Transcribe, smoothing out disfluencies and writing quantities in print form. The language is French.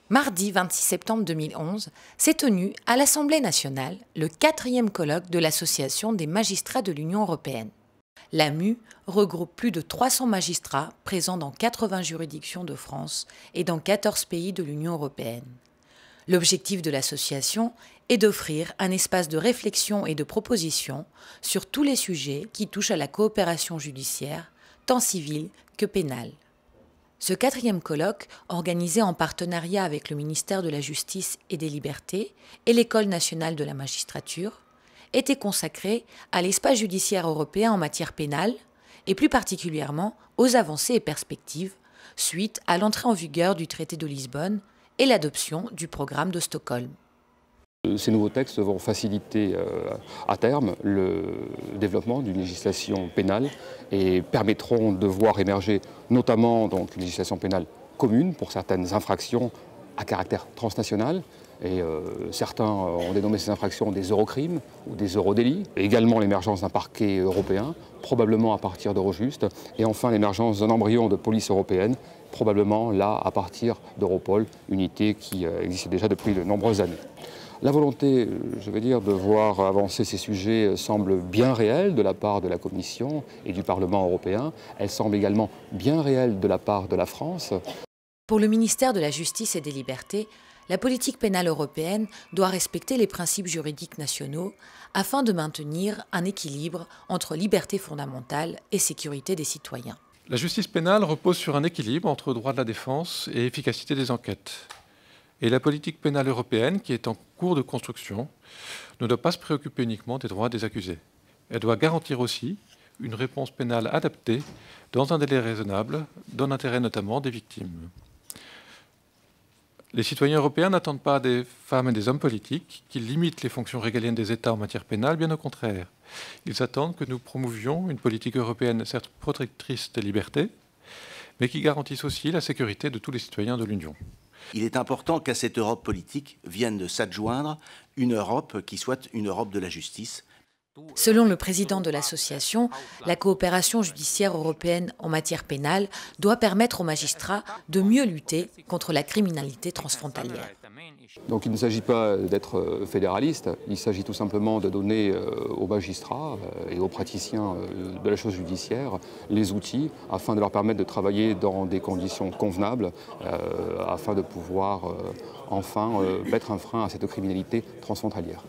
Mardi 26 septembre 2011 s'est tenu à l'Assemblée nationale le 4e colloque de l'Association des magistrats de l'Union européenne. L'AMU regroupe plus de 300 magistrats présents dans 80 juridictions de France et dans 14 pays de l'Union européenne. L'objectif de l'association est d'offrir un espace de réflexion et de proposition sur tous les sujets qui touchent à la coopération judiciaire, tant civile que pénale. Ce 4e colloque, organisé en partenariat avec le ministère de la Justice et des Libertés et l'École nationale de la magistrature, était consacré à l'espace judiciaire européen en matière pénale et plus particulièrement aux avancées et perspectives suite à l'entrée en vigueur du traité de Lisbonne et l'adoption du programme de Stockholm. Ces nouveaux textes vont faciliter à terme le développement d'une législation pénale et permettront de voir émerger notamment donc, une législation pénale commune pour certaines infractions à caractère transnational. Et certains ont dénommé ces infractions des eurocrimes ou des eurodélits. Et également l'émergence d'un parquet européen, probablement à partir d'Eurojust. Et enfin l'émergence d'un embryon de police européenne, probablement là à partir d'Europol, unité qui existe déjà depuis de nombreuses années. La volonté, je veux dire, de voir avancer ces sujets semble bien réelle de la part de la Commission et du Parlement européen. Elle semble également bien réelle de la part de la France. Pour le ministère de la Justice et des Libertés, la politique pénale européenne doit respecter les principes juridiques nationaux afin de maintenir un équilibre entre liberté fondamentale et sécurité des citoyens. La justice pénale repose sur un équilibre entre droit de la défense et efficacité des enquêtes. Et la politique pénale européenne, qui est en cours de construction, ne doit pas se préoccuper uniquement des droits des accusés. Elle doit garantir aussi une réponse pénale adaptée dans un délai raisonnable, dans l'intérêt notamment des victimes. Les citoyens européens n'attendent pas des femmes et des hommes politiques qui limitent les fonctions régaliennes des États en matière pénale, bien au contraire. Ils attendent que nous promouvions une politique européenne certes protectrice des libertés, mais qui garantisse aussi la sécurité de tous les citoyens de l'Union. Il est important qu'à cette Europe politique vienne de s'adjoindre une Europe qui soit une Europe de la justice. Selon le président de l'association, la coopération judiciaire européenne en matière pénale doit permettre aux magistrats de mieux lutter contre la criminalité transfrontalière. Donc il ne s'agit pas d'être fédéraliste, il s'agit tout simplement de donner aux magistrats et aux praticiens de la chose judiciaire les outils afin de leur permettre de travailler dans des conditions convenables, afin de pouvoir enfin mettre un frein à cette criminalité transfrontalière.